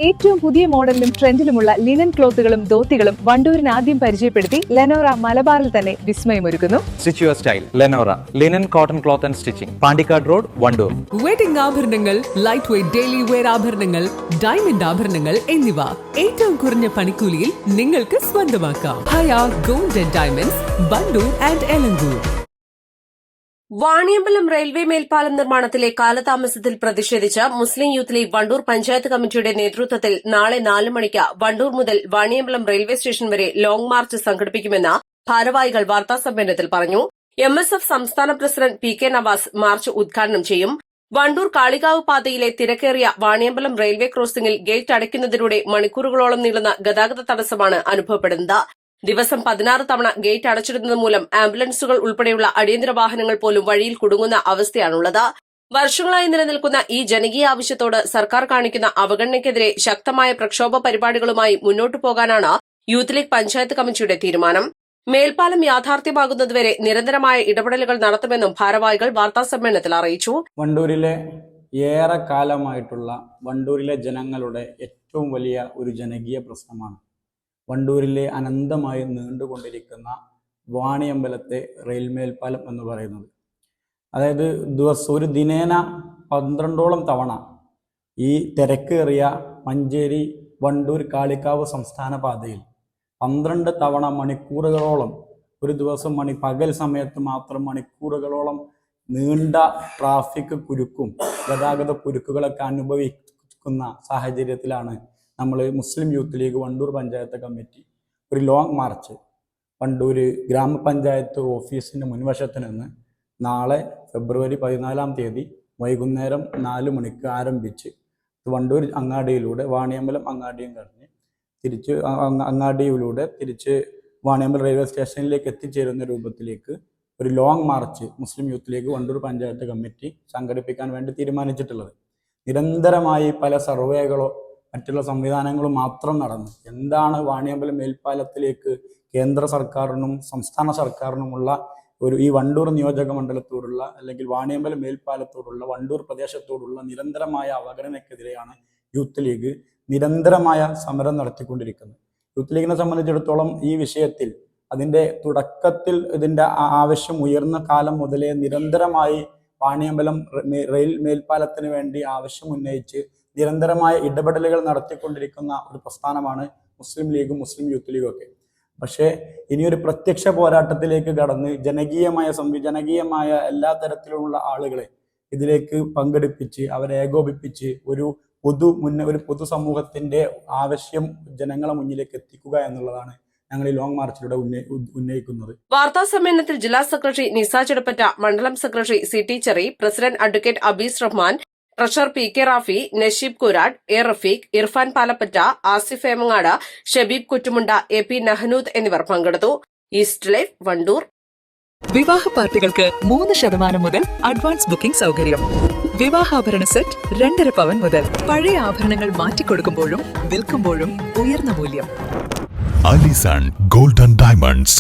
ഏറ്റവും പുതിയ മോഡലിലും ട്രെൻഡിലുമുള്ള ലിനൻ ക്ലോത്തുകളും ധോത്തികളും വണ്ടൂരിന് ആദ്യം പരിചയപ്പെടുത്തി ലെനോറ മലബാറിൽ തന്നെ വിസ്മയമൊരുക്കുന്നു. Stitch your style Lenora linen cotton cloth and stitching, Pandikkad road, Wandoor. Wedding ആഭരണങ്ങൾ, ലൈറ്റ് വെയ്റ്റ് ഡെയിലി വെയർ ആഭരണങ്ങൾ, ഡയമണ്ട് ആഭരണങ്ങൾ എന്നിവ ഏറ്റവും കുറഞ്ഞ പണിക്കൂലിയിൽ നിങ്ങൾക്ക് സ്വന്തമാക്കാം. Haya gold and diamonds, Wandoor and Elankur. Vaniyambalam railway മേൽപ്പാലം നിർമ്മാണത്തിലെ കാലതാമസത്തിൽ പ്രതിഷേധിച്ച് മുസ്ലിം യൂത്ത് ലീഗ് വണ്ടൂർ പഞ്ചായത്ത് കമ്മിറ്റിയുടെ നേതൃത്വത്തിൽ നാളെ 4 മണിക്ക് വണ്ടൂർ മുതൽ വാണിയമ്പലം റെയിൽവേ സ്റ്റേഷൻ വരെ ലോങ് മാർച്ച് സംഘടിപ്പിക്കുമെന്ന് ഭാരവാഹികൾ വാർത്താസമ്മേളനത്തിൽ പറഞ്ഞു. MSF സംസ്ഥാന പ്രസിഡന്റ് PK നവാസ് മാർച്ച് ഉദ്ഘാടനം ചെയ്യും. വണ്ടൂർ കാളികാവ് പാതയിലെ തിരക്കേറിയ വാണിയമ്പലം റെയിൽവേ ക്രോസിംഗിൽ ഗേറ്റ് അടയ്ക്കുന്നതിലൂടെ മണിക്കൂറുകളോളം നീളുന്ന ഗതാഗത തടസ്സമാണ് അനുഭവപ്പെടുന്നത്. ദിവസം 16 തവണ ഗേറ്റ് അടച്ചിടുന്നത് മൂലം ആംബുലൻസുകൾ ഉൾപ്പെടെയുള്ള അടിയന്തര വാഹനങ്ങൾ പോലും വഴിയിൽ കുടുങ്ങുന്ന അവസ്ഥയാണുള്ളത്. വർഷങ്ങളായി നിലനിൽക്കുന്ന ഈ ജനകീയ ആവശ്യത്തോട് സർക്കാർ കാണിക്കുന്ന അവഗണനയ്ക്കെതിരെ ശക്തമായ പ്രക്ഷോഭ പരിപാടികളുമായി മുന്നോട്ടു പോകാനാണ് യൂത്ത് ലീഗ് പഞ്ചായത്ത് കമ്മിറ്റിയുടെ തീരുമാനം. മേൽപ്പാലം യാഥാർത്ഥ്യമാകുന്നതുവരെ നിരന്തരമായ ഇടപെടലുകൾ നടത്തുമെന്നും ഭാരവാഹികൾ വാർത്താസമ്മേളനത്തിൽ അറിയിച്ചു. വണ്ടൂരിലെ ഏറെ കാലമായിട്ടുള്ള വണ്ടൂരിലെ ജനങ്ങളുടെ ഏറ്റവും വലിയ ഒരു ജനകീയ പ്രശ്നമാണ് വണ്ടൂരിലെ അനന്തമായി നീണ്ടുകൊണ്ടിരിക്കുന്ന വാണിയമ്പലത്തെ റെയിൽ മേൽപ്പാലം എന്ന് പറയുന്നത്. അതായത് ഒരു ദിനേന 12ഓളം തവണ ഈ തിരക്കേറിയ മഞ്ചേരി വണ്ടൂർ കാളിക്കാവ് സംസ്ഥാന പാതയിൽ 12 തവണ മണിക്കൂറുകളോളം, ഒരു ദിവസം പകൽ സമയത്ത് മാത്രം മണിക്കൂറുകളോളം നീണ്ട ട്രാഫിക് കുരുക്കും ഗതാഗത കുരുക്കുകളൊക്കെ അനുഭവിക്കുന്ന സാഹചര്യത്തിലാണ് നമ്മൾ മുസ്ലിം യൂത്ത് ലീഗ് വണ്ടൂർ പഞ്ചായത്ത് കമ്മിറ്റി ഒരു ലോങ് മാർച്ച് വണ്ടൂർ ഗ്രാമപഞ്ചായത്ത് ഓഫീസിൻ്റെ മുൻവശത്ത് നിന്ന് നാളെ ഫെബ്രുവരി 14-ാം തീയതി വൈകുന്നേരം 4 മണിക്ക് ആരംഭിച്ച് വണ്ടൂർ അങ്ങാടിയിലൂടെ വാണിയമ്പലം അങ്ങാടിയും കഴിഞ്ഞ് തിരിച്ച് അങ്ങാടിയിലൂടെ തിരിച്ച് വാണിയമ്പലം റെയിൽവേ സ്റ്റേഷനിലേക്ക് എത്തിച്ചേരുന്ന രൂപത്തിലേക്ക് ഒരു long march Muslim Youth League Wandoor panchayat committee സംഘടിപ്പിക്കാൻ വേണ്ടി തീരുമാനിച്ചിട്ടുള്ളത്. നിരന്തരമായി പല സർവേകളോ മറ്റുള്ള സംവിധാനങ്ങളും മാത്രം നടന്നു. എന്താണ് വാണിയമ്പലം മേൽപ്പാലത്തിലേക്ക് കേന്ദ്ര സർക്കാരിനും സംസ്ഥാന സർക്കാരിനുമുള്ള ഈ വണ്ടൂർ നിയോജക മണ്ഡലത്തോടുള്ള അല്ലെങ്കിൽ വാണിയമ്പലം മേൽപ്പാലത്തോടുള്ള വണ്ടൂർ പ്രദേശത്തോടുള്ള നിരന്തരമായ അവഗണനയ്ക്കെതിരെയാണ് യൂത്ത് ലീഗ് നിരന്തരമായ സമരം നടത്തിക്കൊണ്ടിരിക്കുന്നത്. യൂത്ത് ലീഗിനെ സംബന്ധിച്ചിടത്തോളം ഈ വിഷയത്തിൽ അതിൻ്റെ തുടക്കത്തിൽ ഇതിൻ്റെ ആവശ്യം ഉയർന്ന കാലം മുതലേ നിരന്തരമായി വാണിയമ്പലം റെയിൽ മേൽപ്പാലത്തിന് വേണ്ടി ആവശ്യം ഉന്നയിച്ച് നിരന്തരമായ ഇടപെടലുകൾ നടത്തിക്കൊണ്ടിരിക്കുന്ന ഒരു പ്രസ്ഥാനമാണ് മുസ്ലിം ലീഗും മുസ്ലിം യൂത്ത് ലീഗും ഒക്കെ. പക്ഷേ ഇനിയൊരു പ്രത്യക്ഷ പോരാട്ടത്തിലേക്ക് കടന്ന് ജനകീയമായ എല്ലാ തരത്തിലുമുള്ള ആളുകളെ ഇതിലേക്ക് പങ്കെടുപ്പിച്ച് അവരെ ഏകോപിപ്പിച്ച് ഒരു പൊതുസമൂഹത്തിന്റെ ആവശ്യം ജനങ്ങളെ മുന്നിലേക്ക് എത്തിക്കുക എന്നുള്ളതാണ് ഞങ്ങൾ ഈ ലോങ് മാർച്ചിലൂടെ ഉന്നയിക്കുന്നത്. വാർത്താ സമ്മേളനത്തിൽ ജില്ലാ സെക്രട്ടറി നിസ ചെടുപ്പറ്റ, മണ്ഡലം secretary CT Cheri, president advocate Abees Rahman, treasurer PK Rafi, Nasheeb Kurad, Rafeeq, Irfan Palappatta, Asif Emangad, Shabeeb Kuttumunda, AP Nahanood എന്നിവർ പങ്കെടുത്തു. East Life Wandoor. വിവാഹ പാർട്ടികൾക്ക് 3% മുതൽ അഡ്വാൻസ് ബുക്കിംഗ് സൗകര്യം. വിവാഹാഭരണ സെറ്റ് 2.5 പവൻ മുതൽ. പഴയ ആഭരണങ്ങൾ മാറ്റിക്കൊടുക്കുമ്പോഴും വിൽക്കുമ്പോഴും ഉയർന്ന മൂല്യം. Allison gold and diamonds,